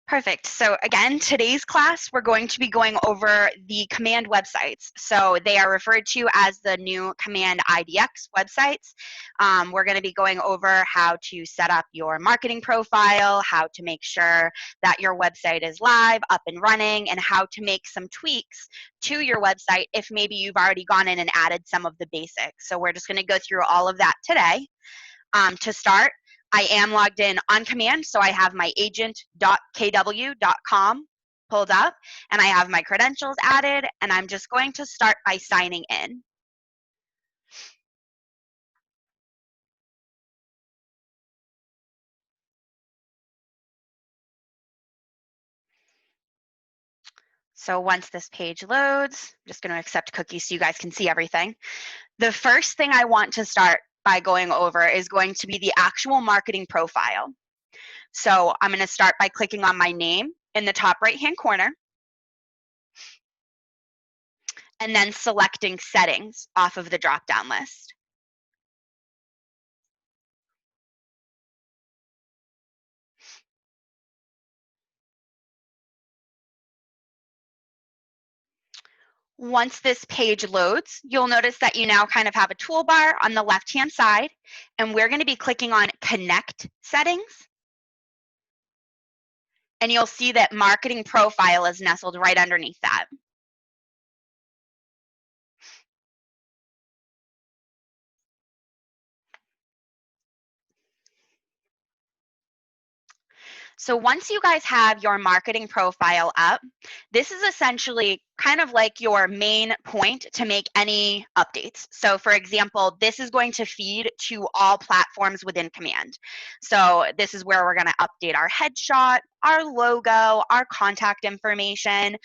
Perfect. So again, today's class, we're going to be going over the command websites. So they are referred to as the new Command IDX websites. We're going to be going over how to set up your marketing profile, how to make sure that your website is live, up and running, and how to make some tweaks to your website if maybe you've already gone in and added some of the basics. So we're just going to go through all of that today. To start, I am logged in on command, so I have my agent.kw.com pulled up, and I have my credentials added, and I'm just going to start by signing in. So once this page loads, I'm just going to accept cookies so you guys can see everything. The first thing I want to start by going over is going to be the actual marketing profile. So I'm going to start by clicking on my name in the top right-hand corner, and then selecting settings off of the drop-down list. Once this page loads, you'll notice that you now kind of have a toolbar on the left-hand side, and we're going to be clicking on Connect Settings. And you'll see that Marketing Profile is nestled right underneath that. So once you guys have your marketing profile up, this is essentially kind of like your main point to make any updates. So for example, this is going to feed to all platforms within Command. So this is where we're going to update our headshot, our logo, our contact information,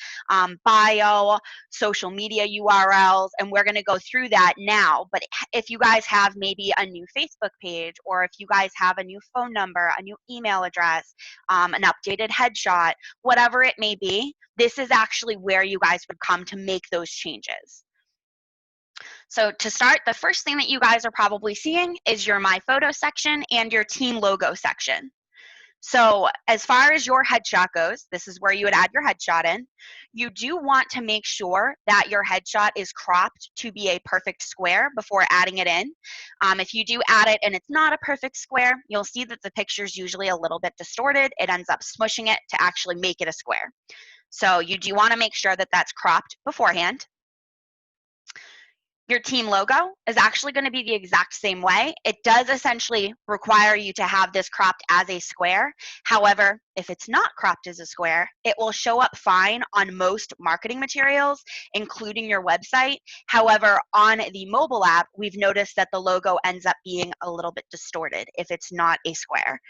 bio, social media URLs, and we're going to go through that now. But if you guys have maybe a new Facebook page, or if you guys have a new phone number, a new email address, an updated headshot, whatever it may be, this is actually where you guys would come to make those changes. So to start, the first thing that you guys are probably seeing is your My Photo section and your team logo section. So as far as your headshot goes, this is where you would add your headshot in. You do want to make sure that your headshot is cropped to be a perfect square before adding it in. If you do add it and it's not a perfect square, you'll see that the picture is usually a little bit distorted. It ends up smushing it to actually make it a square. So you do want to make sure that that's cropped beforehand. Your team logo is actually going to be the exact same way. It does essentially require you to have this cropped as a square. However, if it's not cropped as a square, it will show up fine on most marketing materials, including your website. However, on the mobile app, we've noticed that the logo ends up being a little bit distorted if it's not a square.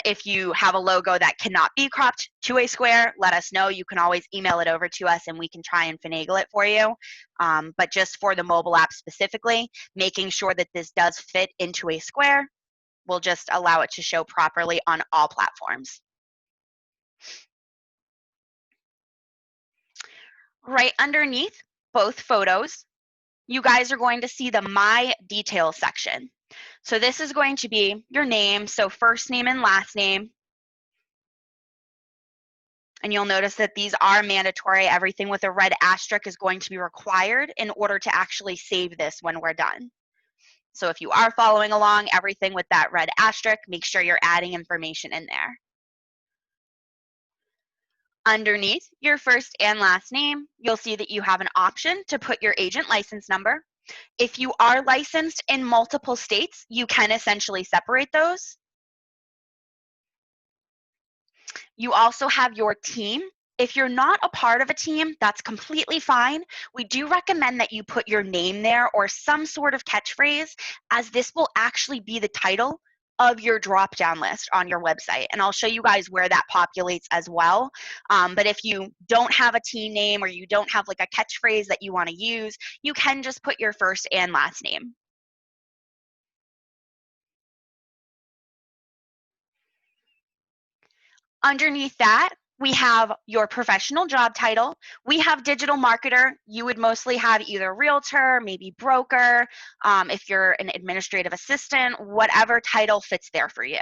If you have a logo that cannot be cropped to a square, let us know. You can always email it over to us and we can try and finagle it for you. But just for the mobile app specifically, making sure that this does fit into a square will just allow it to show properly on all platforms. Right underneath both photos, you guys are going to see the My Details section. So this is going to be your name, so first name and last name. And you'll notice that these are mandatory. Everything with a red asterisk is going to be required in order to actually save this when we're done. So if you are following along, everything with that red asterisk, make sure you're adding information in there. Underneath your first and last name, you'll see that you have an option to put your agent license number. If you are licensed in multiple states, you can essentially separate those. You also have your team. If you're not a part of a team, that's completely fine. We do recommend that you put your name there or some sort of catchphrase, as this will actually be the title of your drop-down list on your website. And I'll show you guys where that populates as well. But if you don't have a team name or you don't have like a catchphrase that you want to use, you can just put your first and last name. Underneath that, we have your professional job title. We have digital marketer. You would mostly have either realtor, maybe broker, if you're an administrative assistant, whatever title fits there for you.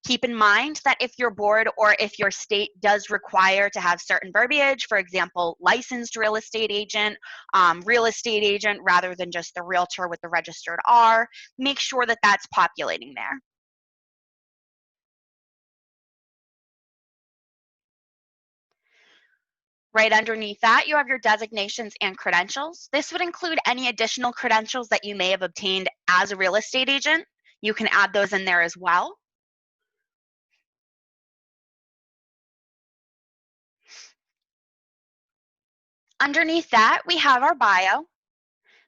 Keep in mind that if your board or if your state does require to have certain verbiage, for example, licensed real estate agent rather than just the realtor with the registered R, make sure that that's populating there. Right underneath that, you have your designations and credentials. This would include any additional credentials that you may have obtained as a real estate agent. You can add those in there as well. Underneath that, we have our bio.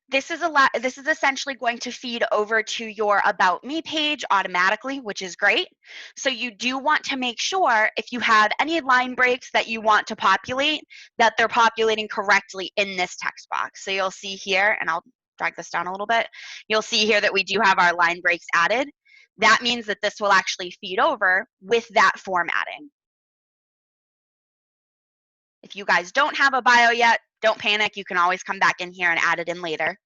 This is essentially going to feed over to your About Me page automatically, which is great. So you do want to make sure if you have any line breaks that you want to populate, that they're populating correctly in this text box. So you'll see here, and I'll drag this down a little bit, you'll see here that we do have our line breaks added. That means that this will actually feed over with that formatting. If you guys don't have a bio yet, don't panic. You can always come back in here and add it in later.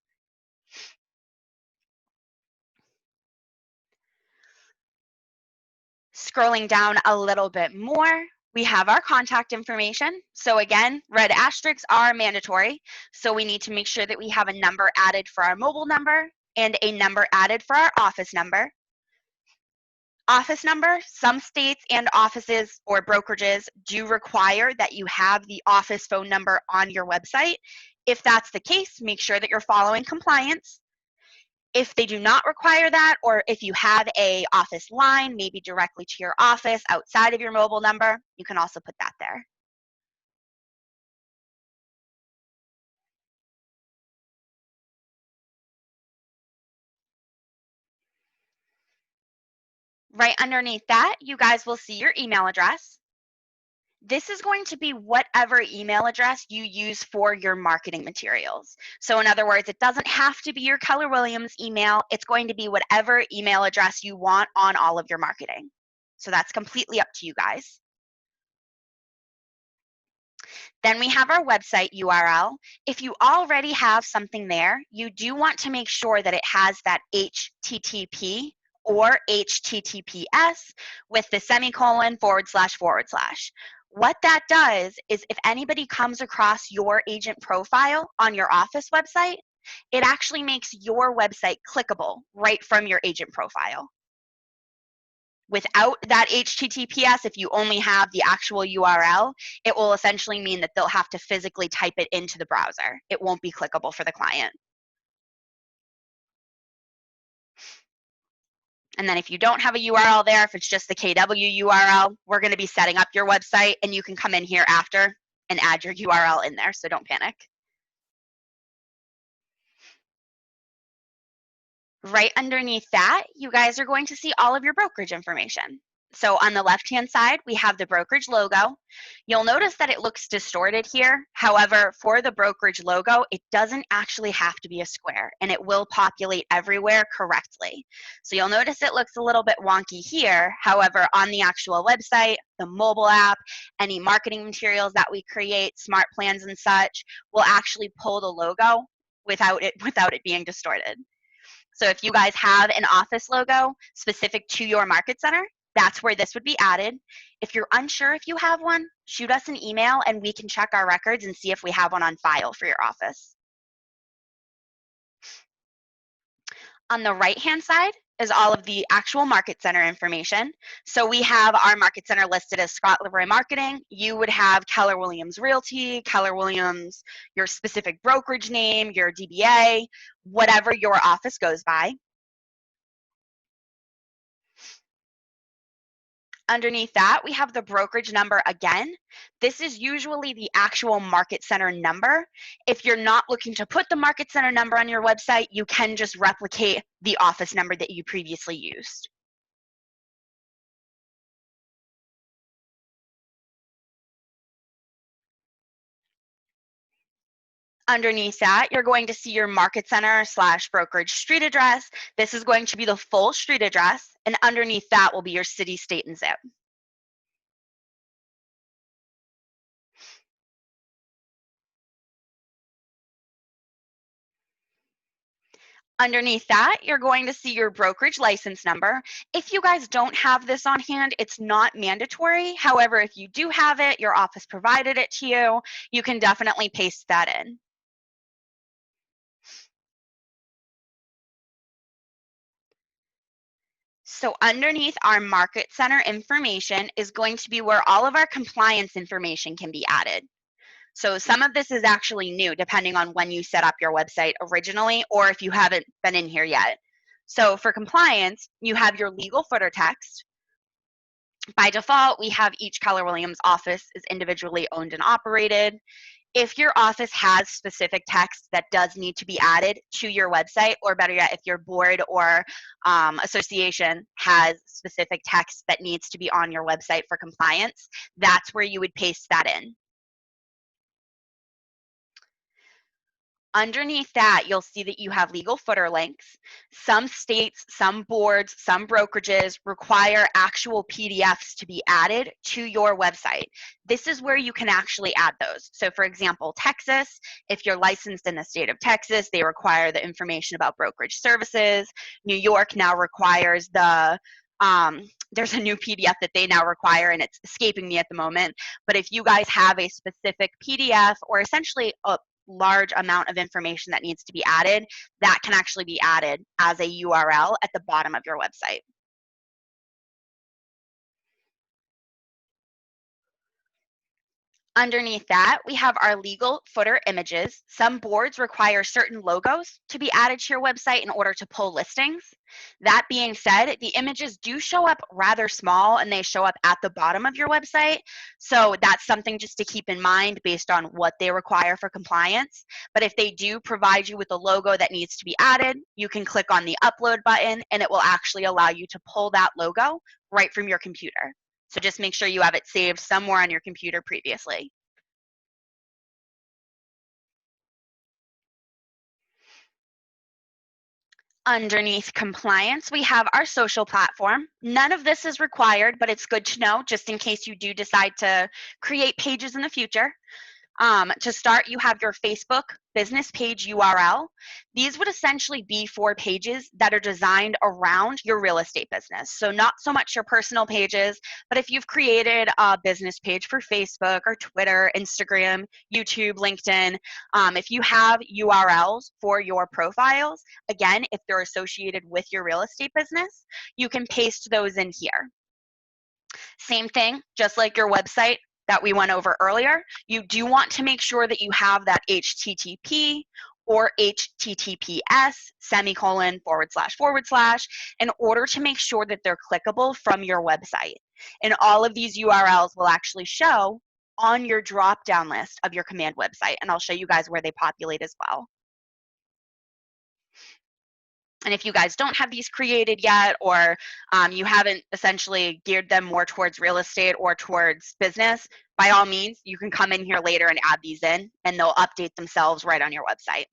Scrolling down a little bit more, we have our contact information. So again, red asterisks are mandatory. So we need to make sure that we have a number added for our mobile number and a number added for our office number. Office number, some states and offices or brokerages do require that you have the office phone number on your website. If that's the case, make sure that you're following compliance. If they do not require that, or if you have a office line, maybe directly to your office outside of your mobile number, you can also put that there. Right underneath that, you guys will see your email address. This is going to be whatever email address you use for your marketing materials. So in other words, it doesn't have to be your Keller Williams email. It's going to be whatever email address you want on all of your marketing. So that's completely up to you guys. Then we have our website URL. If you already have something there, you do want to make sure that it has that HTTP or HTTPS with the semicolon //. What that does is if anybody comes across your agent profile on your office website, it actually makes your website clickable right from your agent profile. Without that HTTPS, if you only have the actual URL, it will essentially mean that they'll have to physically type it into the browser. It won't be clickable for the client. And then if you don't have a URL there, if it's just the KW URL, we're going to be setting up your website, and you can come in here after and add your URL in there, so don't panic. Right underneath that, you guys are going to see all of your brokerage information. So on the left-hand side, we have the brokerage logo. You'll notice that it looks distorted here. However, for the brokerage logo, it doesn't actually have to be a square, and it will populate everywhere correctly. So you'll notice it looks a little bit wonky here. However, on the actual website, the mobile app, any marketing materials that we create, smart plans and such, will actually pull the logo without it being distorted. So if you guys have an office logo specific to your market center, that's where this would be added. If you're unsure if you have one, shoot us an email and we can check our records and see if we have one on file for your office. On the right-hand side is all of the actual market center information. So we have our market center listed as Scott Livery Marketing. You would have Keller Williams Realty, Keller Williams, your specific brokerage name, your DBA, whatever your office goes by. Underneath that, we have the brokerage number again. This is usually the actual market center number. If you're not looking to put the market center number on your website, you can just replicate the office number that you previously used. Underneath that, you're going to see your market center / brokerage street address. This is going to be the full street address, and underneath that will be your city, state, and zip. Underneath that, you're going to see your brokerage license number. If you guys don't have this on hand, it's not mandatory. However, if you do have it, your office provided it to you, you can definitely paste that in. So underneath our Market Center information is going to be where all of our compliance information can be added. So some of this is actually new depending on when you set up your website originally or if you haven't been in here yet. So for compliance, you have your legal footer text. By default, we have each Keller Williams office is individually owned and operated. If your office has specific text that does need to be added to your website, or better yet, if your board or association has specific text that needs to be on your website for compliance, that's where you would paste that in. Underneath that, you'll see that you have legal footer links. Some states, some boards, some brokerages require actual PDFs to be added to your website. This is where you can actually add those. So for example, Texas, if you're licensed in the state of Texas, they require the information about brokerage services. New York now requires the there's a new PDF that they now require and it's escaping me at the moment. But if you guys have a specific PDF or essentially a large amount of information that needs to be added, that can actually be added as a URL at the bottom of your website. Underneath that, we have our legal footer images. Some boards require certain logos to be added to your website in order to pull listings. That being said, the images do show up rather small and they show up at the bottom of your website. So that's something just to keep in mind based on what they require for compliance. But if they do provide you with a logo that needs to be added, you can click on the upload button and it will actually allow you to pull that logo right from your computer. So just make sure you have it saved somewhere on your computer previously. Underneath compliance, we have our social platform. None of this is required, but it's good to know just in case you do decide to create pages in the future. To start, you have your Facebook business page URL. These would essentially be for pages that are designed around your real estate business. So not so much your personal pages, but if you've created a business page for Facebook or Twitter, Instagram, YouTube, LinkedIn, if you have URLs for your profiles, again, if they're associated with your real estate business, you can paste those in here. Same thing, just like your website that we went over earlier, you do want to make sure that you have that HTTP or HTTPS semicolon / in order to make sure that they're clickable from your website. And all of these URLs will actually show on your drop-down list of your command website. And I'll show you guys where they populate as well. And if you guys don't have these created yet, or you haven't essentially geared them more towards real estate or towards business, by all means, you can come in here later and add these in, and they'll update themselves right on your website.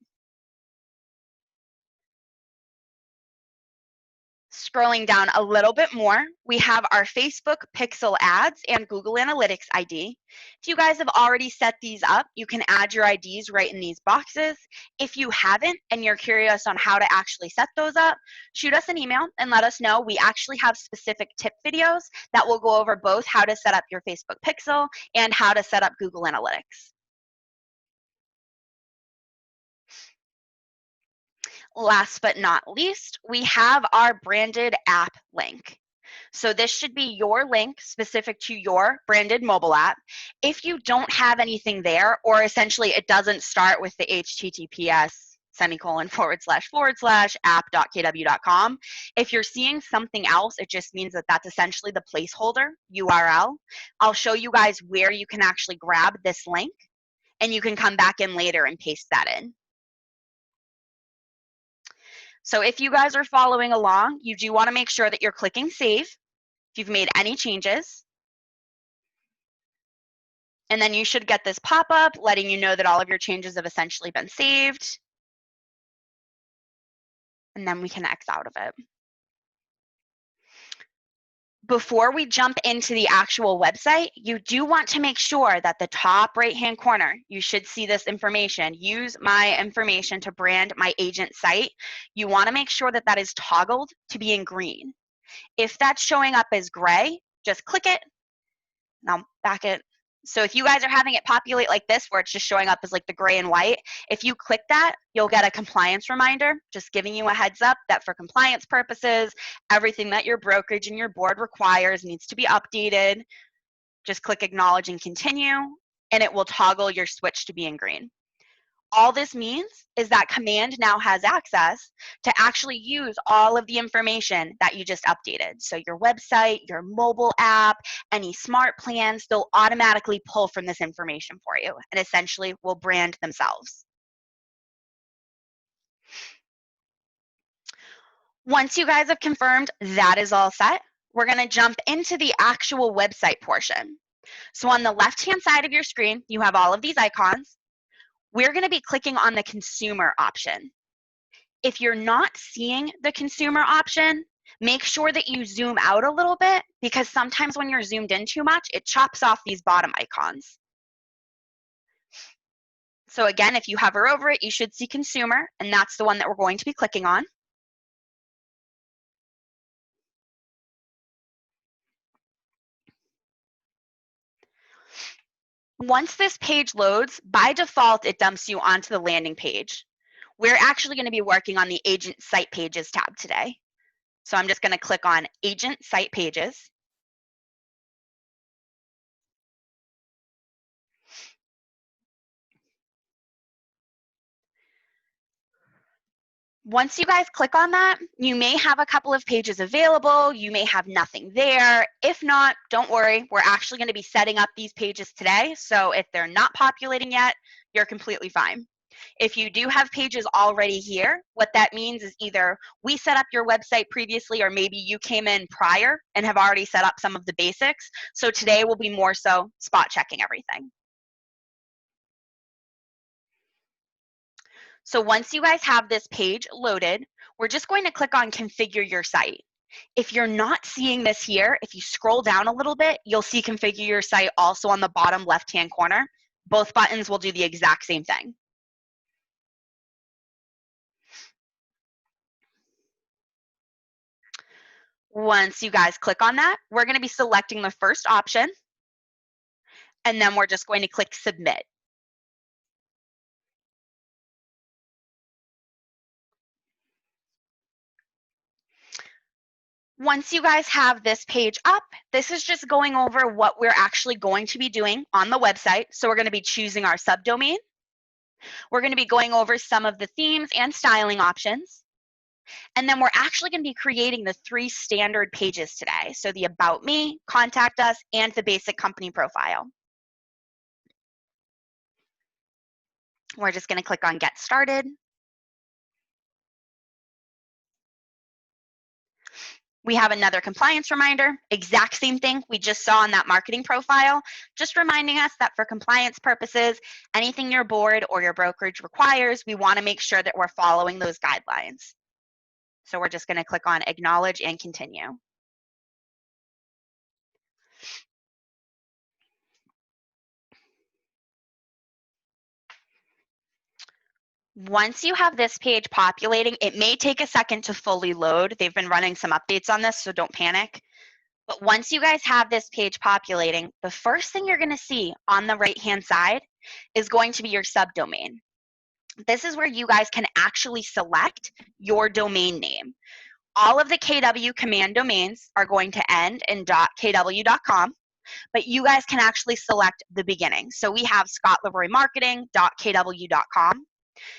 Scrolling down a little bit more, we have our Facebook pixel ads and Google Analytics ID. If you guys have already set these up, you can add your IDs right in these boxes. If you haven't and you're curious on how to actually set those up, shoot us an email and let us know. We actually have specific tip videos that will go over both how to set up your Facebook pixel and how to set up Google Analytics. Last but not least, we have our branded app link. So this should be your link specific to your branded mobile app. If you don't have anything there, or essentially it doesn't start with the HTTPS semicolon / app.kw.com. If you're seeing something else, it just means that that's essentially the placeholder URL. I'll show you guys where you can actually grab this link and you can come back in later and paste that in. So if you guys are following along, you do want to make sure that you're clicking save if you've made any changes. And then you should get this pop-up letting you know that all of your changes have essentially been saved. And then we can X out of it. Before we jump into the actual website, you do want to make sure that the top right-hand corner, you should see this information, use my information to brand my agent site. You want to make sure that that is toggled to be in green. If that's showing up as gray, just click it. Now back it. So if you guys are having it populate like this, where it's just showing up as like the gray and white, if you click that, you'll get a compliance reminder, just giving you a heads up that for compliance purposes, everything that your brokerage and your board requires needs to be updated. Just click acknowledge and continue, and it will toggle your switch to be in green. All this means is that Command now has access to actually use all of the information that you just updated. So your website, your mobile app, any smart plans, they'll automatically pull from this information for you and essentially will brand themselves. Once you guys have confirmed that is all set, we're going to jump into the actual website portion. So on the left-hand side of your screen, you have all of these icons. We're going to be clicking on the consumer option. If you're not seeing the consumer option, make sure that you zoom out a little bit, because sometimes when you're zoomed in too much, it chops off these bottom icons. So again, if you hover over it, you should see consumer, and that's the one that we're going to be clicking on. Once this page loads, by default, it dumps you onto the landing page. We're actually going to be working on the Agent Site Pages tab today. So I'm just going to click on Agent Site Pages. Once you guys click on that, you may have a couple of pages available. You may have nothing there. If not, don't worry. We're actually going to be setting up these pages today. So if they're not populating yet, you're completely fine. If you do have pages already here, what that means is either we set up your website previously, or maybe you came in prior and have already set up some of the basics. So today will be more so spot checking everything. So once you guys have this page loaded, we're just going to click on Configure Your Site. If you're not seeing this here, if you scroll down a little bit, you'll see Configure Your Site also on the bottom left-hand corner. Both buttons will do the exact same thing. Once you guys click on that, we're going to be selecting the first option, and then we're just going to click Submit. Once you guys have this page up, this is just going over what we're actually going to be doing on the website. So we're going to be choosing our subdomain. We're going to be going over some of the themes and styling options. And then we're actually going to be creating the 3 standard pages today. So the About Me, Contact Us, and the basic company profile. We're just going to click on Get Started. We have another compliance reminder, exact same thing we just saw on that marketing profile, just reminding us that for compliance purposes, anything your board or your brokerage requires, we want to make sure that we're following those guidelines. So we're just going to click on Acknowledge and Continue. Once you have this page populating, it may take a second to fully load. They've been running some updates on this, so don't panic. But once you guys have this page populating, the first thing you're going to see on the right-hand side is going to be your subdomain. This is where you guys can actually select your domain name. All of the KW Command domains are going to end in .kw.com, but you guys can actually select the beginning. So we have scottleroymarketing.kw.com.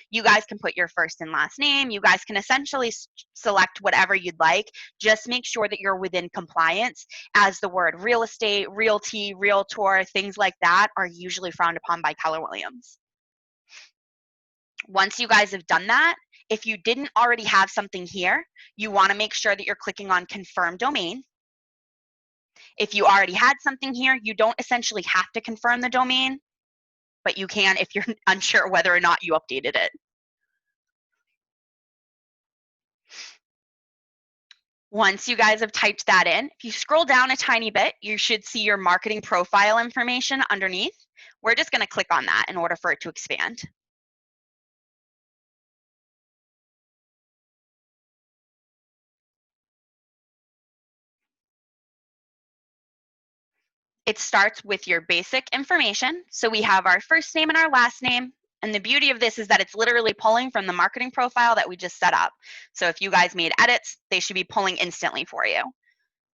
You guys can put your first and last name. You guys can essentially select whatever you'd like. Just make sure that you're within compliance, as the word real estate, realty, realtor, things like that are usually frowned upon by Keller Williams. Once you guys have done that, if you didn't already have something here, you want to make sure that you're clicking on Confirm Domain. If you already had something here, you don't essentially have to confirm the domain, but you can if you're unsure whether or not you updated it. Once you guys have typed that in, if you scroll down a tiny bit, you should see your marketing profile information underneath. We're just going to click on that in order for it to expand. It starts with your basic information. So we have our first name and our last name. And the beauty of this is that it's literally pulling from the marketing profile that we just set up. So if you guys made edits, they should be pulling instantly for you.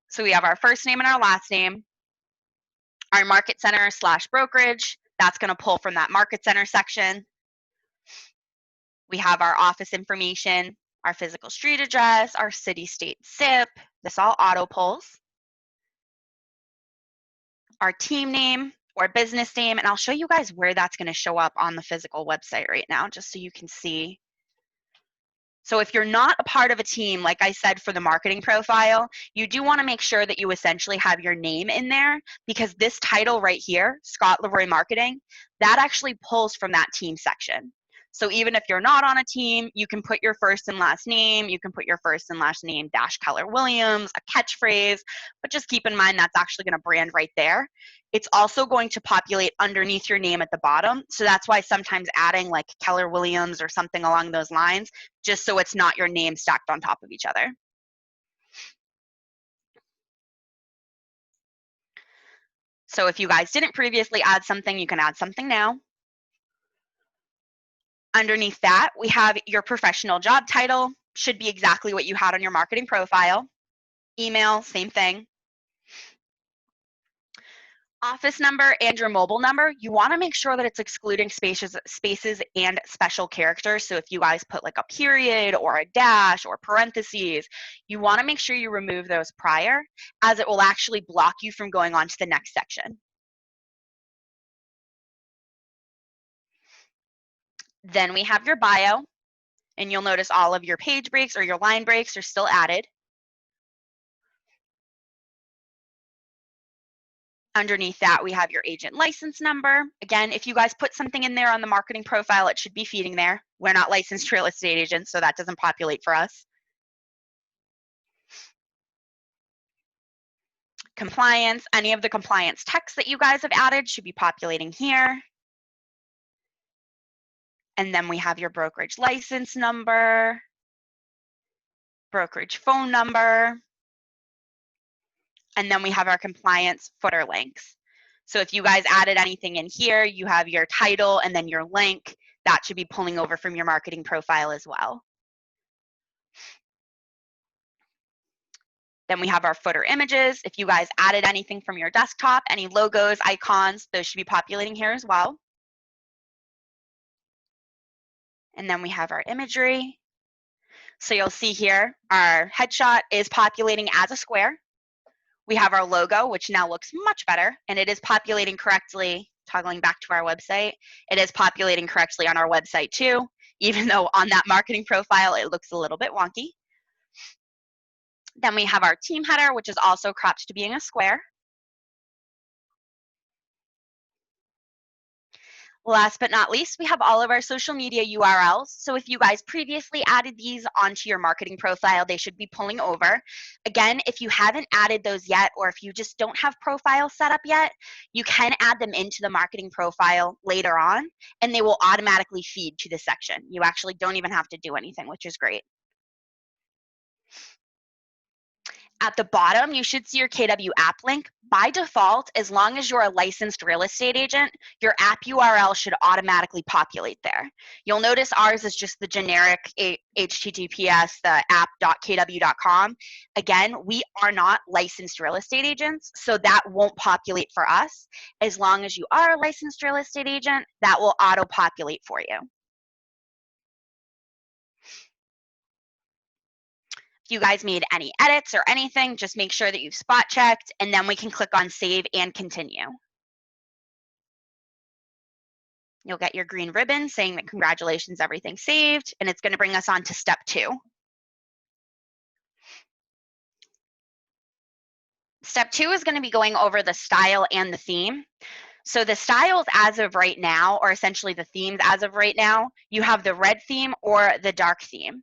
So we have our first name and our last name, our market center / brokerage. That's going to pull from that market center section. We have our office information, our physical street address, our city, state, zip. This all auto pulls. Our team name or business name, and I'll show you guys where that's going to show up on the physical website right now, just so you can see. So if you're not a part of a team, like I said for the marketing profile, you do want to make sure that you essentially have your name in there, because this title right here, Scott Leroy Marketing, that actually pulls from that team section. So even if you're not on a team, you can put your first and last name, you can put your first and last name -- Keller Williams, a catchphrase, but just keep in mind that's actually going to brand right there. It's also going to populate underneath your name at the bottom. So that's why sometimes adding like Keller Williams or something along those lines, just so it's not your name stacked on top of each other. So if you guys didn't previously add something, you can add something now. Underneath that, we have your professional job title, should be exactly what you had on your marketing profile. Email, same thing. Office number and your mobile number, you want to make sure that it's excluding spaces and special characters. So if you guys put like a period or a dash or parentheses, you want to make sure you remove those prior, as it will actually block you from going on to the next section. Then we have your bio, and you'll notice all of your page breaks or your line breaks are still added. Underneath that, we have your agent license number. Again, if you guys put something in there on the marketing profile, it should be feeding there. We're not licensed real estate agents, so that doesn't populate for us. Compliance, any of the compliance text that you guys have added should be populating here. And then we have your brokerage license number, brokerage phone number, and then we have our compliance footer links. So if you guys added anything in here, you have your title and then your link. That should be pulling over from your marketing profile as well. Then we have our footer images. If you guys added anything from your desktop, any logos, icons, those should be populating here as well. And then we have our imagery. So you'll see here, our headshot is populating as a square. We have our logo, which now looks much better, and it is populating correctly. Toggling back to our website, it is populating correctly on our website too, even though on that marketing profile, it looks a little bit wonky. Then we have our team header, which is also cropped to being a square. Last but not least, we have all of our social media URLs. So if you guys previously added these onto your marketing profile, they should be pulling over. Again, if you haven't added those yet, or if you just don't have profiles set up yet, you can add them into the marketing profile later on, and they will automatically feed to this section. You actually don't even have to do anything, which is great. At the bottom, you should see your KW app link. By default, as long as you're a licensed real estate agent, your app URL should automatically populate there. You'll notice ours is just the generic HTTPS, the app.kw.com. Again, we are not licensed real estate agents, so that won't populate for us. As long as you are a licensed real estate agent, that will auto-populate for you. If you guys made any edits or anything, just make sure that you've spot checked, and then we can click on save and continue. You'll get your green ribbon saying that congratulations, everything's saved, and it's going to bring us on to step 2. Step 2 is going to be going over the style and the theme. So the styles as of right now, or essentially the themes as of right now, you have the red theme or the dark theme.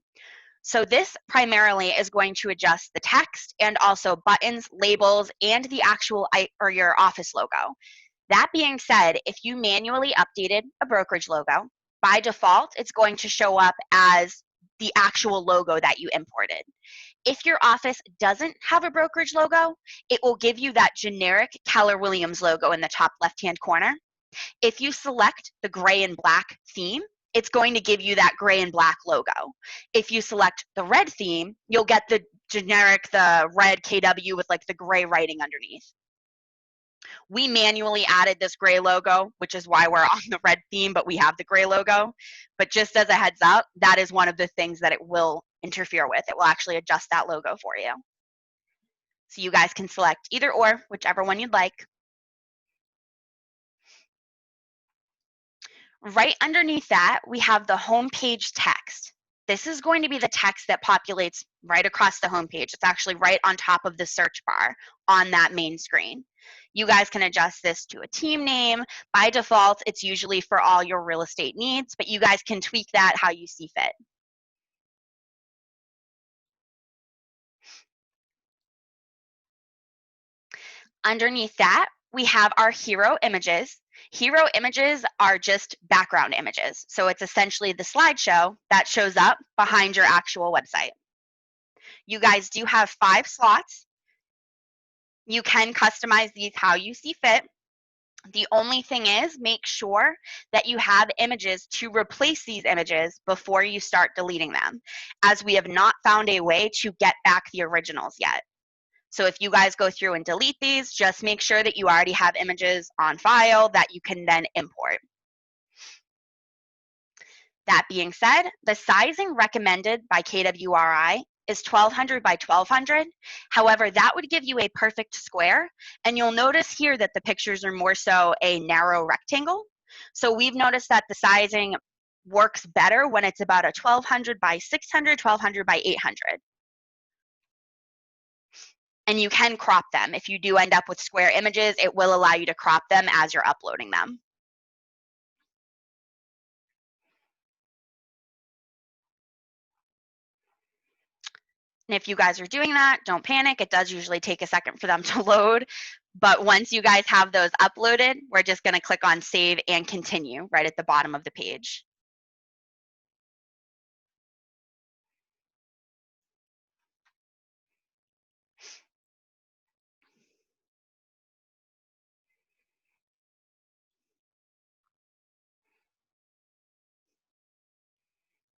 So this primarily is going to adjust the text and also buttons, labels, and the actual or your office logo. That being said, if you manually updated a brokerage logo, by default, it's going to show up as the actual logo that you imported. If your office doesn't have a brokerage logo, it will give you that generic Keller Williams logo in the top left-hand corner. If you select the gray and black theme, it's going to give you that gray and black logo. If you select the red theme, you'll get the generic, the red KW with like the gray writing underneath. We manually added this gray logo, which is why we're on the red theme, but we have the gray logo. But just as a heads up, that is one of the things that it will interfere with. It will actually adjust that logo for you. So you guys can select either or, whichever one you'd like. Right underneath that, we have the homepage text. This is going to be the text that populates right across the homepage. It's actually right on top of the search bar on that main screen. You guys can adjust this to a team name. By default, it's usually for all your real estate needs, but you guys can tweak that how you see fit. Underneath that, we have our hero images. Hero images are just background images. So it's essentially the slideshow that shows up behind your actual website. You guys do have 5 slots. You can customize these how you see fit. The only thing is, make sure that you have images to replace these images before you start deleting them, as we have not found a way to get back the originals yet. So if you guys go through and delete these, just make sure that you already have images on file that you can then import. That being said, the sizing recommended by KWRI is 1200 by 1200. However, that would give you a perfect square. And you'll notice here that the pictures are more so a narrow rectangle. So we've noticed that the sizing works better when it's about a 1200 by 600, 1200 by 800. And you can crop them. If you do end up with square images, it will allow you to crop them as you're uploading them. And if you guys are doing that, don't panic. It does usually take a second for them to load. But once you guys have those uploaded, we're just going to click on Save and Continue right at the bottom of the page.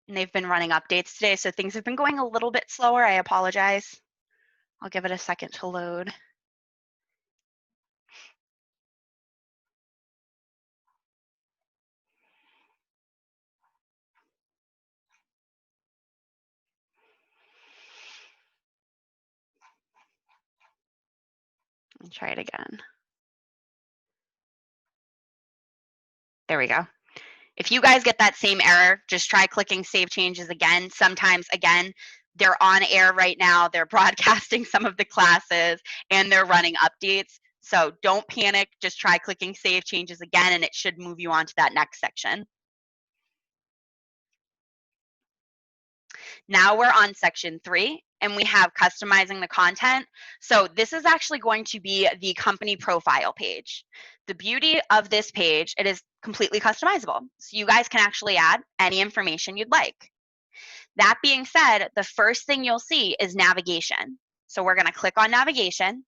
And they've been running updates today, so things have been going a little bit slower. I apologize. I'll give it a second to load. Let me try it again. There we go. If you guys get that same error, just try clicking Save Changes again. Sometimes, again, they're on air right now. They're broadcasting some of the classes and they're running updates. So don't panic. Just try clicking Save Changes again and it should move you on to that next section. Now we're on section 3 and we have customizing the content. So this is actually going to be the company profile page. The beauty of this page, it is completely customizable. So you guys can actually add any information you'd like. That being said, the first thing you'll see is navigation. So we're going to click on navigation.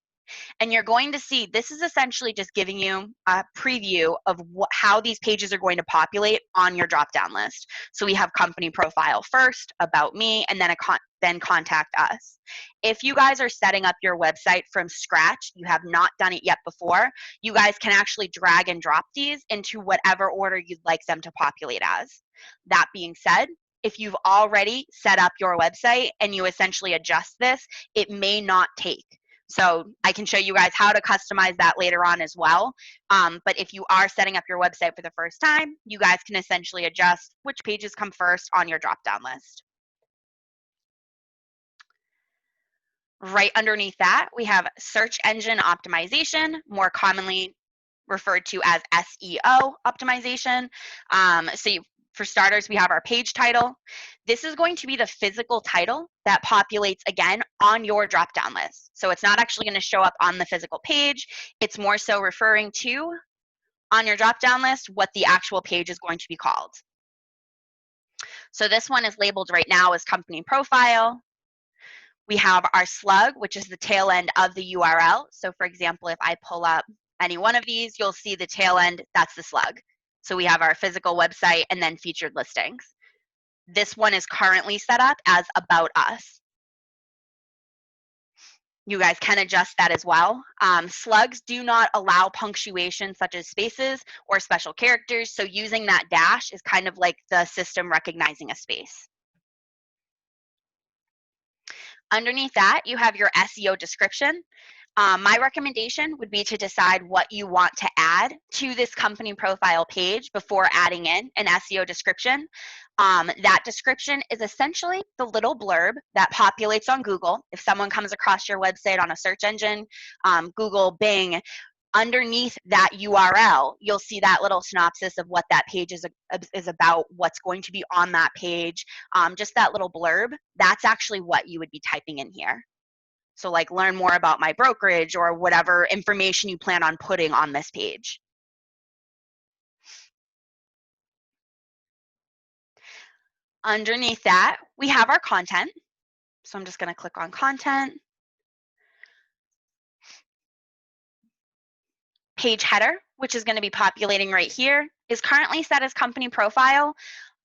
And you're going to see this is essentially just giving you a preview of how these pages are going to populate on your drop-down list. So we have company profile first, about me, and then then contact us. If you guys are setting up your website from scratch, you have not done it yet before, you guys can actually drag and drop these into whatever order you'd like them to populate as. That being said, if you've already set up your website and you essentially adjust this, it may not take. So I can show you guys how to customize that later on as well. But if you are setting up your website for the first time, you guys can essentially adjust which pages come first on your drop-down list. Right underneath that, we have search engine optimization, more commonly referred to as SEO optimization. So For starters, we have our page title. This is going to be the physical title that populates, again, on your drop-down list. So it's not actually going to show up on the physical page. It's more so referring to, on your drop-down list, what the actual page is going to be called. So this one is labeled right now as company profile. We have our slug, which is the tail end of the URL. So for example, if I pull up any one of these, you'll see the tail end, that's the slug. So we have our physical website and then featured listings. This one is currently set up as About Us. You guys can adjust that as well. Slugs do not allow punctuation such as spaces or special characters, so using that dash is kind of like the system recognizing a space. Underneath that, you have your SEO description. My recommendation would be to decide what you want to add to this company profile page before adding in an SEO description. That description is essentially the little blurb that populates on Google. If someone comes across your website on a search engine, Google, Bing, underneath that URL, you'll see that little synopsis of what that page is about, what's going to be on that page, just that little blurb. That's actually what you would be typing in here. So like learn more about my brokerage or whatever information you plan on putting on this page. Underneath that, we have our content. So I'm just going to click on content. Page header, which is going to be populating right here, is currently set as company profile.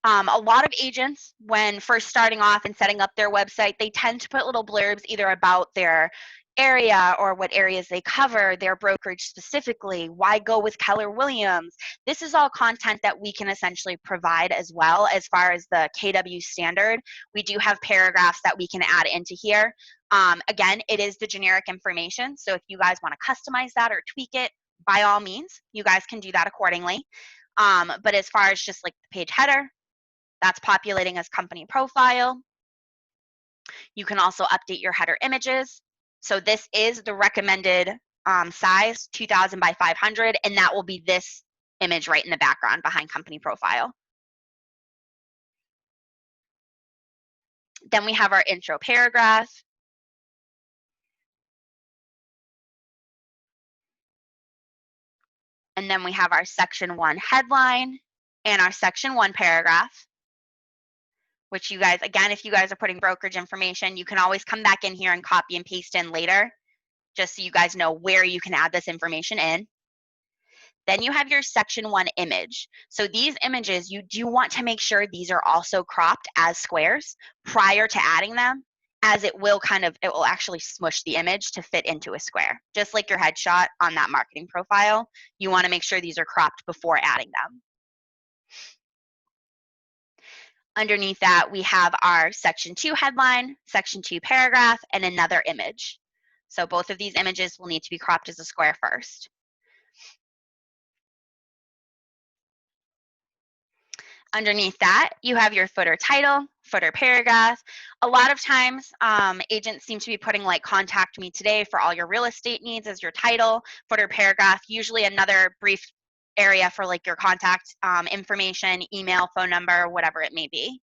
A lot of agents, when first starting off and setting up their website, they tend to put little blurbs either about their area or what areas they cover, their brokerage specifically, why go with Keller Williams. This is all content that we can essentially provide as well. As far as the KW standard, we do have paragraphs that we can add into here. Again, it is the generic information, so if you guys want to customize that or tweak it, by all means, you guys can do that accordingly. But as far as just like the page header, that's populating as company profile. You can also update your header images. So this is the recommended size, 2000 by 500, and that will be this image right in the background behind company profile. Then we have our intro paragraph. And then we have our section 1 headline and our section 1 paragraph, which you guys, again, if you guys are putting brokerage information, you can always come back in here and copy and paste in later, just so you guys know where you can add this information in. Then you have your section 1 image. So these images, you do want to make sure these are also cropped as squares prior to adding them, as it will actually smush the image to fit into a square. Just like your headshot on that marketing profile, you want to make sure these are cropped before adding them. Underneath that, we have our section 2 headline, section 2 paragraph, and another image. So both of these images will need to be cropped as a square first. Underneath that, you have your footer title, footer paragraph. A lot of times, agents seem to be putting like contact me today for all your real estate needs as your title, footer paragraph, usually another brief area for like your contact information, email, phone number, whatever it may be.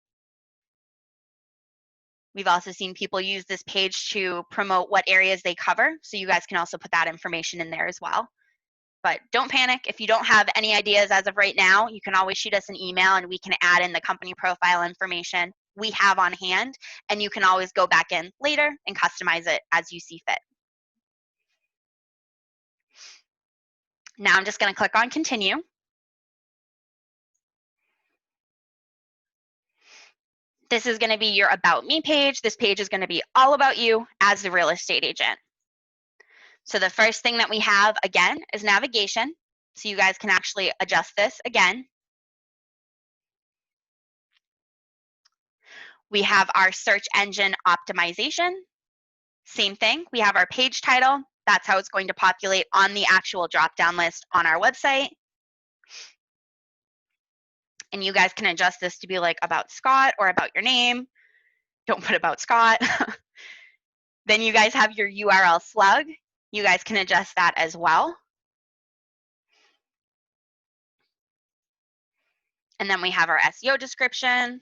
We've also seen people use this page to promote what areas they cover, so you guys can also put that information in there as well. But don't panic. If you don't have any ideas as of right now, you can always shoot us an email and we can add in the company profile information we have on hand, and you can always go back in later and customize it as you see fit. Now I'm just going to click on continue. This is going to be your About Me page. This page is going to be all about you as the real estate agent. So the first thing that we have, again, is navigation. So you guys can actually adjust this again. We have our search engine optimization. Same thing. We have our page title. That's how it's going to populate on the actual drop-down list on our website. And you guys can adjust this to be like about Scott or about your name. Don't put about Scott. Then you guys have your URL slug. You guys can adjust that as well. And then we have our SEO description.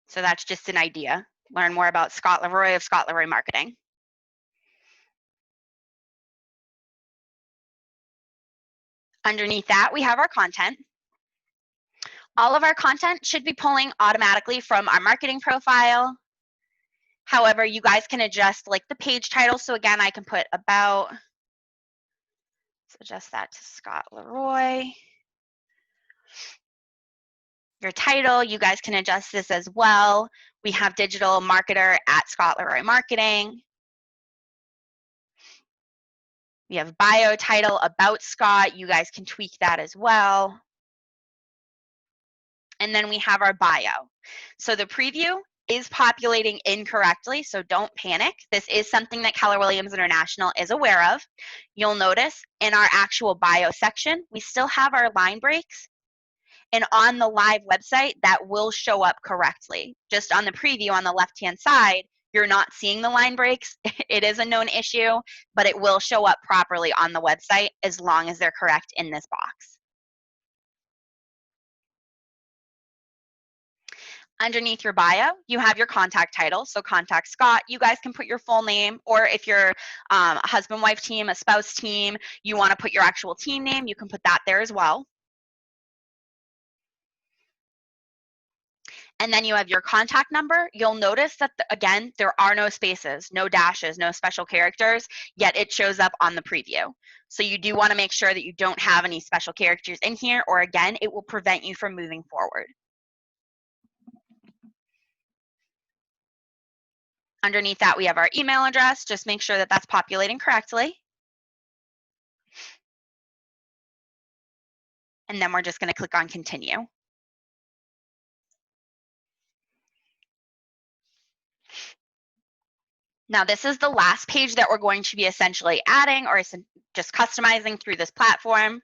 So that's just an idea. Learn more about Scott Leroy of Scott Leroy Marketing. Underneath that, we have our content. All of our content should be pulling automatically from our marketing profile. However, you guys can adjust like the page title. So again, I can put about, so adjust that to Scott Leroy. Your title, you guys can adjust this as well. We have digital marketer at Scott Leroy Marketing. We have bio title about Scott. You guys can tweak that as well. And then we have our bio. So the preview is populating incorrectly, so don't panic. This is something that Keller Williams International is aware of. You'll notice in our actual bio section, we still have our line breaks. And on the live website, that will show up correctly. Just on the preview on the left-hand side, you're not seeing the line breaks. It is a known issue, but it will show up properly on the website as long as they're correct in this box. Underneath your bio, you have your contact title. So contact Scott. You guys can put your full name, or if you're a husband-wife team, a spouse team, you want to put your actual team name, you can put that there as well. And then you have your contact number. You'll notice that, again, there are no spaces, no dashes, no special characters, yet it shows up on the preview. So you do want to make sure that you don't have any special characters in here, or again, it will prevent you from moving forward. Underneath that, we have our email address. Just make sure that that's populating correctly. And then we're just going to click on continue. Now, this is the last page that we're going to be essentially adding or just customizing through this platform.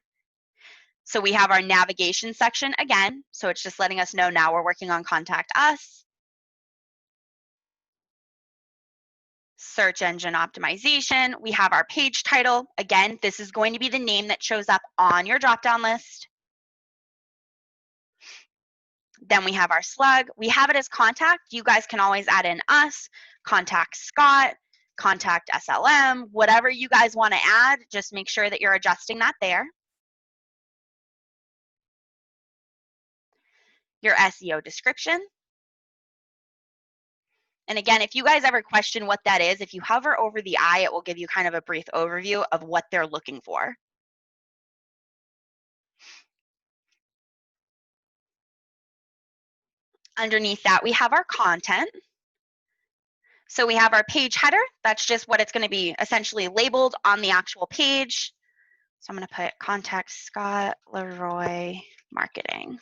So we have our navigation section again. So it's just letting us know now we're working on Contact Us. Search engine optimization. We have our page title. Again, this is going to be the name that shows up on your drop-down list. Then we have our slug. We have it as contact. You guys can always add in us, contact Scott, contact SLM, whatever you guys want to add. Just make sure that you're adjusting that there. Your SEO description. And again, if you guys ever question what that is, if you hover over the eye, it will give you kind of a brief overview of what they're looking for. Underneath that, we have our content. So we have our page header. That's just what it's going to be essentially labeled on the actual page. So I'm going to put contact Scott Leroy Marketing.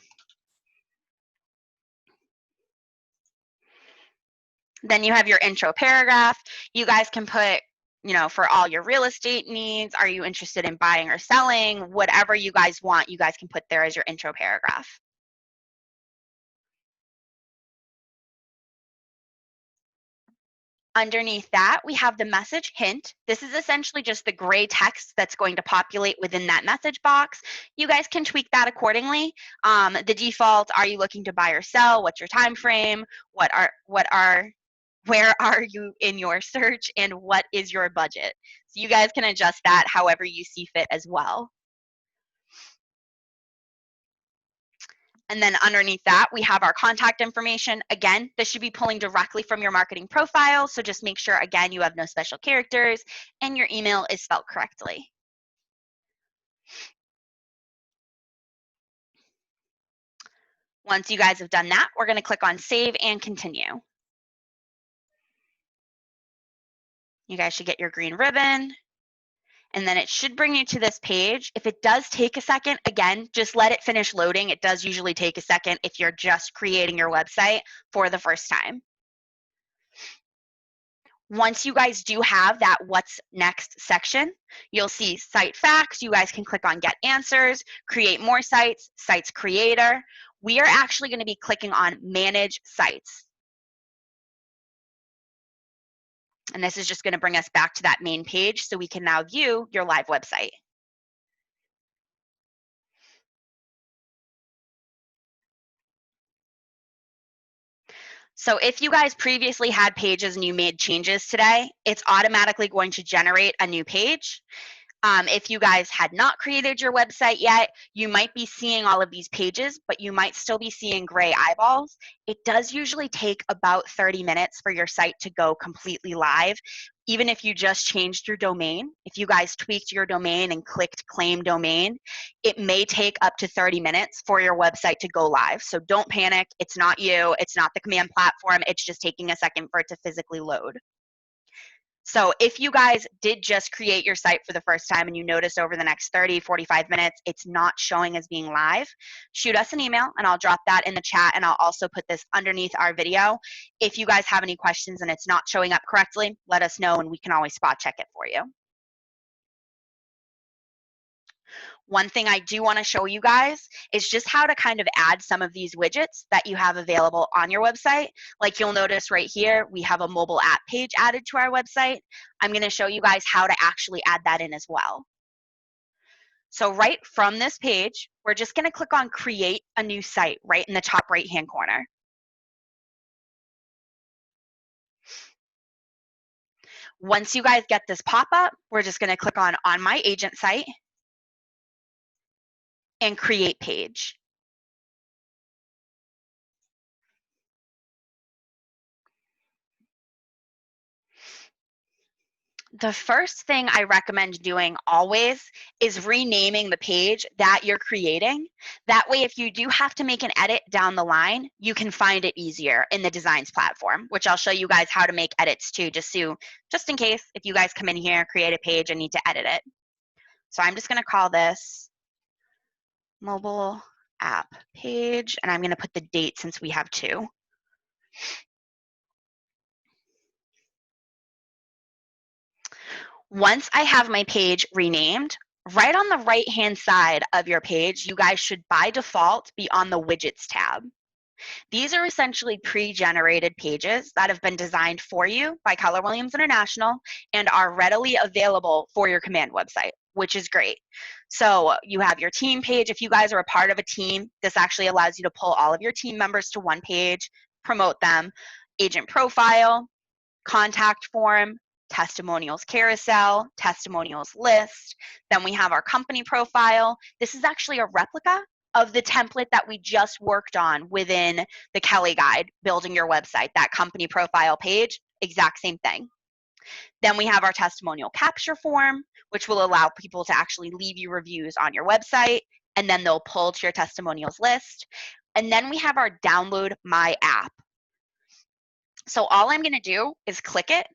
Then you have your intro paragraph. You guys can put, you know, for all your real estate needs, are you interested in buying or selling? Whatever you guys want, you guys can put there as your intro paragraph. Underneath that, we have the message hint. This is essentially just the gray text that's going to populate within that message box. You guys can tweak that accordingly. The default, are you looking to buy or sell? What's your time frame? Where are you in your search, and what is your budget? So you guys can adjust that however you see fit as well. And then underneath that, we have our contact information. Again, this should be pulling directly from your marketing profile. So just make sure, again, you have no special characters and your email is spelled correctly. Once you guys have done that, we're going to click on Save and Continue. You guys should get your green ribbon. And then it should bring you to this page. If it does take a second, again, just let it finish loading. It does usually take a second if you're just creating your website for the first time. Once you guys do have that what's next section, you'll see site facts. You guys can click on get answers, create more sites, sites creator. We are actually going to be clicking on manage sites. And this is just going to bring us back to that main page so we can now view your live website. So if you guys previously had pages and you made changes today, it's automatically going to generate a new page. If you guys had not created your website yet, you might be seeing all of these pages, but you might still be seeing gray eyeballs. It does usually take about 30 minutes for your site to go completely live. Even if you just changed your domain, if you guys tweaked your domain and clicked claim domain, it may take up to 30 minutes for your website to go live. So don't panic. It's not you. It's not the command platform. It's just taking a second for it to physically load. So if you guys did just create your site for the first time and you notice over the next 30, 45 minutes, it's not showing as being live, shoot us an email and I'll drop that in the chat, and I'll also put this underneath our video. If you guys have any questions and it's not showing up correctly, let us know and we can always spot check it for you. One thing I do want to show you guys is just how to kind of add some of these widgets that you have available on your website. Like you'll notice right here, we have a mobile app page added to our website. I'm going to show you guys how to actually add that in as well. So right from this page, we're just going to click on Create a New Site right in the top right-hand corner. Once you guys get this pop-up, we're just going to click on My Agent Site and Create Page. The first thing I recommend doing always is renaming the page that you're creating. That way, if you do have to make an edit down the line, you can find it easier in the Designs platform, which I'll show you guys how to make edits too, just in case if you guys come in here, create a page and need to edit it. So I'm just going to call this mobile app page, and I'm going to put the date since we have two. Once I have my page renamed, right on the right-hand side of your page, you guys should by default be on the Widgets tab. These are essentially pre-generated pages that have been designed for you by Keller Williams International and are readily available for your command website, which is great. So you have your team page. If you guys are a part of a team, this actually allows you to pull all of your team members to one page, promote them, agent profile, contact form, testimonials carousel, testimonials list. Then we have our company profile. This is actually a replica of the template that we just worked on within the Kelly Guide, building your website, that company profile page, exact same thing. Then we have our testimonial capture form, which will allow people to actually leave you reviews on your website, and then they'll pull to your testimonials list. And then we have our download my app. So all I'm going to do is click it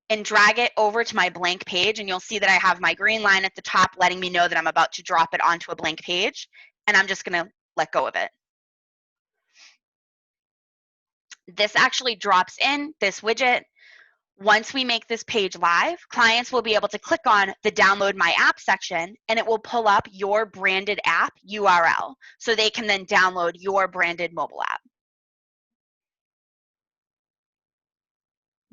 and drag it over to my blank page, and you'll see that I have my green line at the top letting me know that I'm about to drop it onto a blank page, and I'm just going to let go of it. This actually drops in this widget. Once we make this page live, clients will be able to click on the Download My App section, and it will pull up your branded app URL, so they can then download your branded mobile app.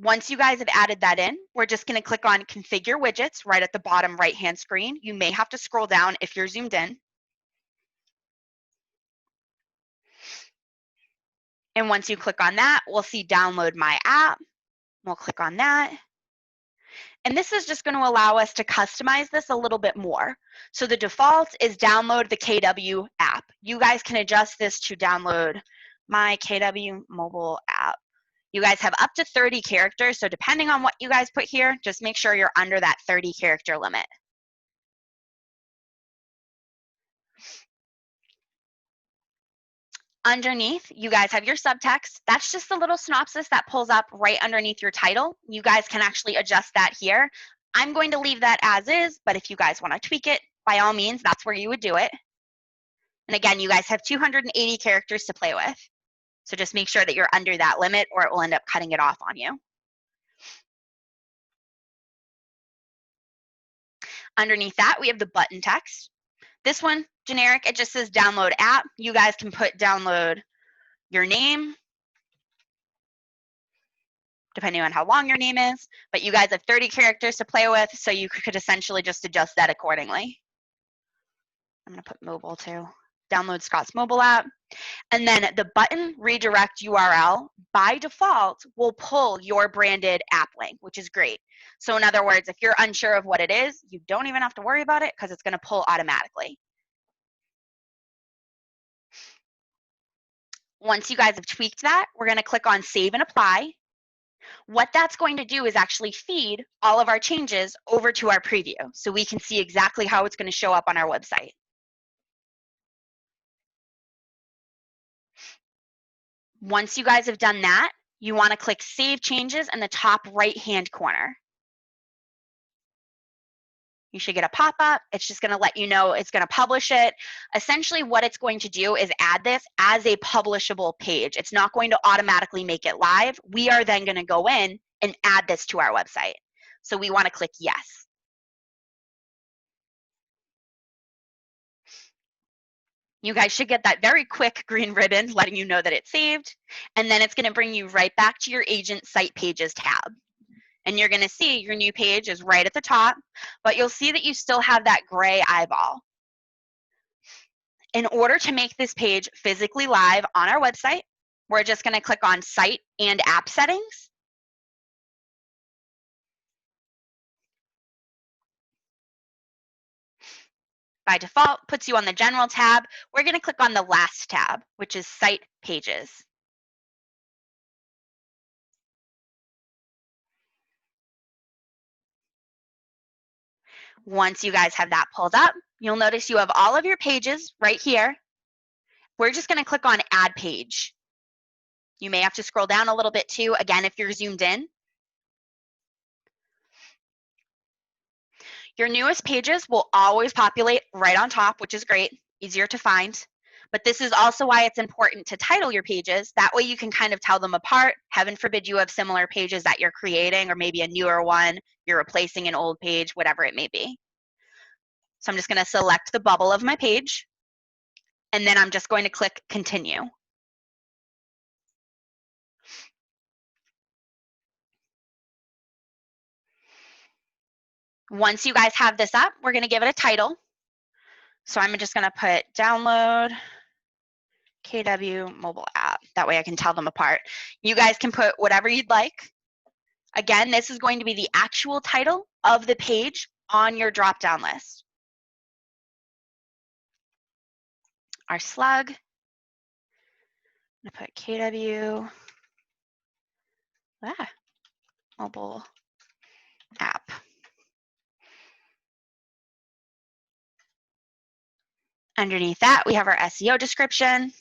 Once you guys have added that in, we're just going to click on Configure Widgets right at the bottom right-hand screen. You may have to scroll down if you're zoomed in. And once you click on that, we'll see Download My App. We'll click on that. And this is just going to allow us to customize this a little bit more. So the default is download the KW app. You guys can adjust this to download my KW mobile app. You guys have up to 30 characters, so depending on what you guys put here, just make sure you're under that 30 character limit. Underneath, you guys have your subtext. That's just a little synopsis that pulls up right underneath your title. You guys can actually adjust that here. I'm going to leave that as is, but if you guys want to tweak it, by all means, that's where you would do it. And again, you guys have 280 characters to play with. So just make sure that you're under that limit or it will end up cutting it off on you. Underneath that, we have the button text. This one, generic, it just says download app. You guys can put download your name, depending on how long your name is, but you guys have 30 characters to play with, so you could essentially just adjust that accordingly. I'm going to put mobile too. Download Scott's mobile app. And then the button redirect URL by default will pull your branded app link, which is great. So in other words, if you're unsure of what it is, you don't even have to worry about it because it's going to pull automatically. Once you guys have tweaked that, we're going to click on Save and Apply. What that's going to do is actually feed all of our changes over to our preview so we can see exactly how it's going to show up on our website. Once you guys have done that, you want to click Save Changes in the top right-hand corner. You should get a pop-up. It's just going to let you know it's going to publish it. Essentially, what it's going to do is add this as a publishable page. It's not going to automatically make it live. We are then going to go in and add this to our website. So we want to click Yes. You guys should get that very quick green ribbon letting you know that it's saved. And then it's going to bring you right back to your Agent Site Pages tab. And you're going to see your new page is right at the top, but you'll see that you still have that gray eyeball. In order to make this page physically live on our website, we're just going to click on Site and App Settings. By default, puts you on the General tab. We're going to click on the last tab, which is Site Pages. Once you guys have that pulled up, you'll notice you have all of your pages right here. We're just going to click on Add Page. You may have to scroll down a little bit too, again, if you're zoomed in. Your newest pages will always populate right on top, which is great, easier to find. But this is also why it's important to title your pages. That way you can kind of tell them apart. Heaven forbid you have similar pages that you're creating, or maybe a newer one, you're replacing an old page, whatever it may be. So I'm just going to select the bubble of my page, and then I'm just going to click Continue. Once you guys have this up, we're going to give it a title. So I'm just going to put Download KW Mobile App. That way I can tell them apart. You guys can put whatever you'd like. Again, this is going to be the actual title of the page on your drop-down list. Our slug. I'm going to put KW Mobile App. Underneath that, we have our SEO description.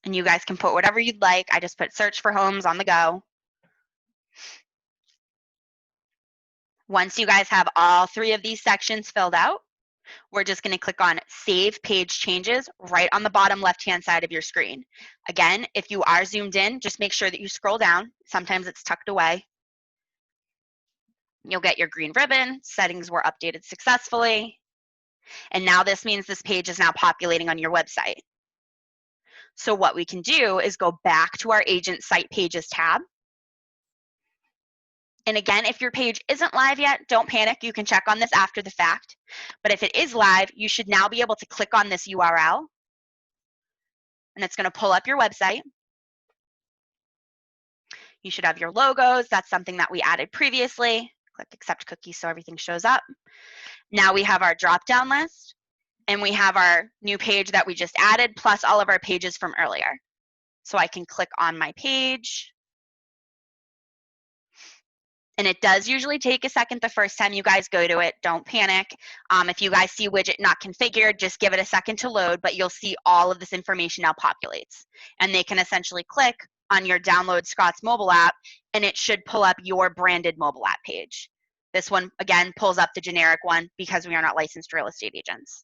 And you guys can put whatever you'd like. I just put search for homes on the go. Once you guys have all three of these sections filled out, we're just going to click on Save Page Changes right on the bottom left-hand side of your screen. Again, if you are zoomed in, just make sure that you scroll down. Sometimes it's tucked away. You'll get your green ribbon. Settings were updated successfully. And now this means this page is now populating on your website. So what we can do is go back to our Agent Site Pages tab. And again, if your page isn't live yet, don't panic. You can check on this after the fact. But if it is live, you should now be able to click on this URL. And it's going to pull up your website. You should have your logos. That's something that we added previously. Click Accept Cookies so everything shows up. Now we have our drop-down list. And we have our new page that we just added, plus all of our pages from earlier. So I can click on my page. And it does usually take a second the first time you guys go to it. Don't panic. If you guys see widget not configured, just give it a second to load, but you'll see all of this information now populates. And they can essentially click on your Download Scott's mobile app, and it should pull up your branded mobile app page. This one, again, pulls up the generic one because we are not licensed real estate agents.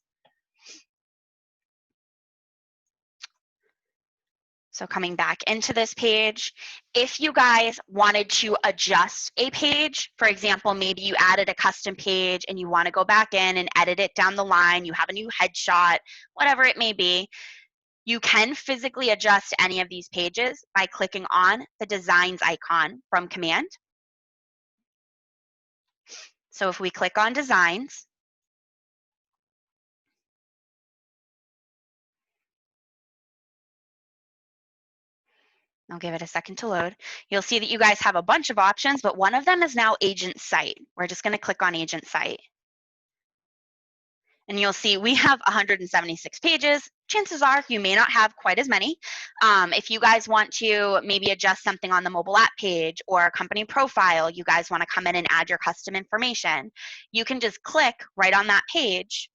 So coming back into this page, if you guys wanted to adjust a page, for example, maybe you added a custom page and you want to go back in and edit it down the line, you have a new headshot, whatever it may be, You can physically adjust any of these pages by clicking on the designs icon from Command. So if we click on designs, I'll give it a second to load. You'll see that you guys have a bunch of options, but one of them is now Agent Site. We're just going to click on Agent Site. And you'll see we have 176 pages. Chances are you may not have quite as many. If you guys want to maybe adjust something on the mobile app page or a company profile, you guys want to come in and add your custom information, you can just click right on that page.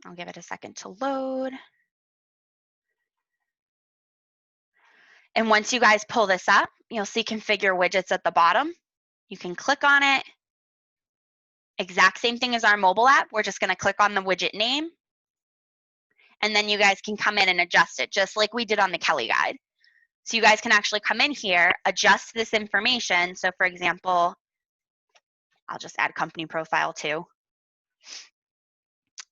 I'll give it a second to load. And once you guys pull this up, you'll see configure widgets at the bottom. You can click on it. Exact same thing as our mobile app. We're just going to click on the widget name. And then you guys can come in and adjust it just like we did on the Kelly guide. So you guys can actually come in here, adjust this information. So for example, I'll just add company profile too.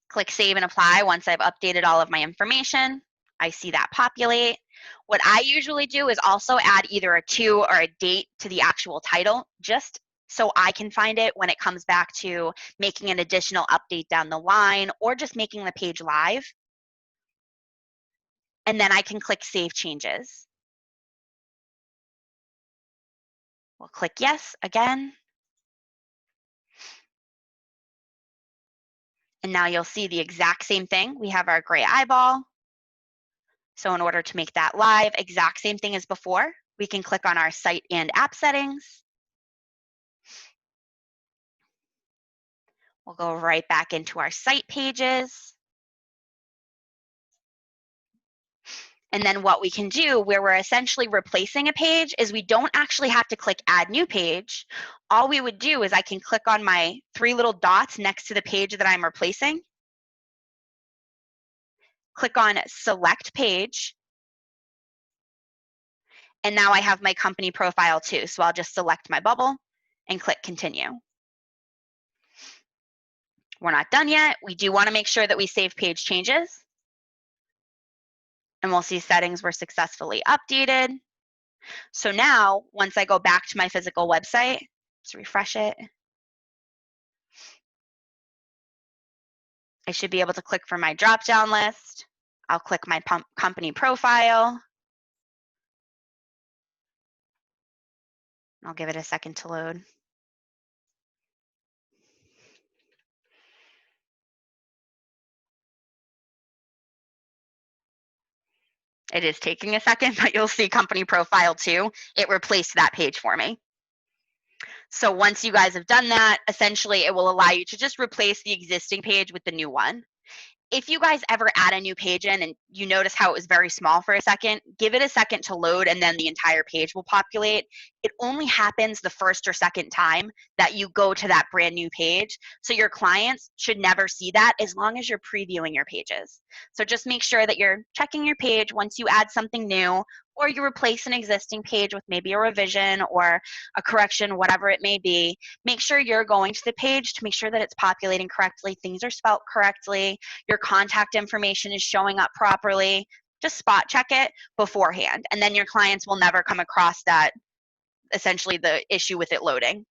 Click save and apply once I've updated all of my information. I see that populate. What I usually do is also add either a to or a date to the actual title, just so I can find it when it comes back to making an additional update down the line or just making the page live. And then I can click save changes. We'll click yes again. And now you'll see the exact same thing. We have our gray eyeball. So in order to make that live, exact same thing as before, we can click on our site and app settings. We'll go right back into our site pages. And then what we can do where we're essentially replacing a page is we don't actually have to click add new page. All we would do is I can click on my 3 little dots next to the page that I'm replacing. Click on select page. And now I have my company profile too. So I'll just select my bubble and click continue. We're not done yet. We do want to make sure that we save page changes. And we'll see settings were successfully updated. So now, once I go back to my physical website, let's refresh it. I should be able to click for my drop-down list. I'll click my company profile. I'll give it a second to load. It is taking a second, but you'll see company profile too. It replaced that page for me. So once you guys have done that, essentially it will allow you to just replace the existing page with the new one. If you guys ever add a new page in and you notice how it was very small for a second, give it a second to load and then the entire page will populate. It only happens the first or second time that you go to that brand new page. So your clients should never see that as long as you're previewing your pages. So just make sure that you're checking your page once you add something new or you replace an existing page with maybe a revision or a correction, whatever it may be. Make sure you're going to the page to make sure that it's populating correctly, things are spelled correctly, your contact information is showing up properly. Just spot check it beforehand, and then your clients will never come across that, essentially the issue with it loading.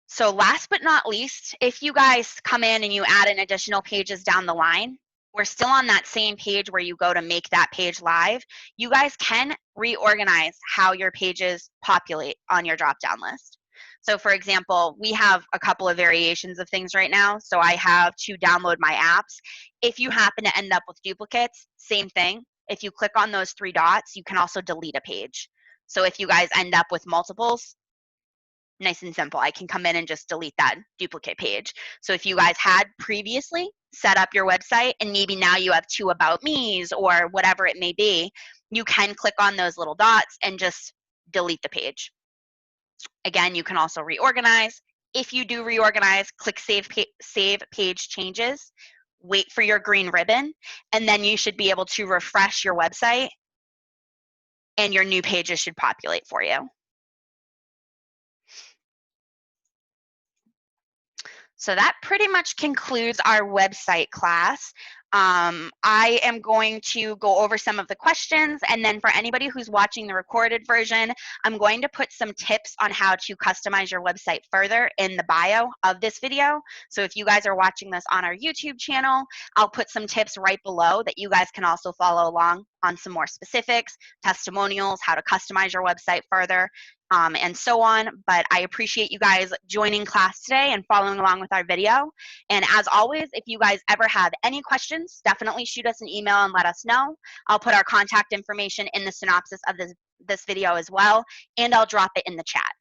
So last but not least, if you guys come in and you add in additional pages down the line, we're still on that same page where you go to make that page live. You guys can reorganize how your pages populate on your drop-down list. So for example, we have a couple of variations of things right now. So I have to download my apps. If you happen to end up with duplicates, same thing. If you click on those 3 dots, you can also delete a page. So if you guys end up with multiples, nice and simple. I can come in and just delete that duplicate page. So if you guys had previously set up your website and maybe now you have 2 about me's or whatever it may be, you can click on those little dots and just delete the page. Again, you can also reorganize. If you do reorganize, click save page changes, wait for your green ribbon, and then you should be able to refresh your website and your new pages should populate for you. So that pretty much concludes our website class. I am going to go over some of the questions, and then for anybody who's watching the recorded version, I'm going to put some tips on how to customize your website further in the bio of this video. So if you guys are watching this on our YouTube channel, I'll put some tips right below that you guys can also follow along on some more specifics, testimonials, how to customize your website further, and so on. But I appreciate you guys joining class today and following along with our video. And as always, if you guys ever have any questions, definitely shoot us an email and let us know. I'll put our contact information in the synopsis of this video as well, and I'll drop it in the chat.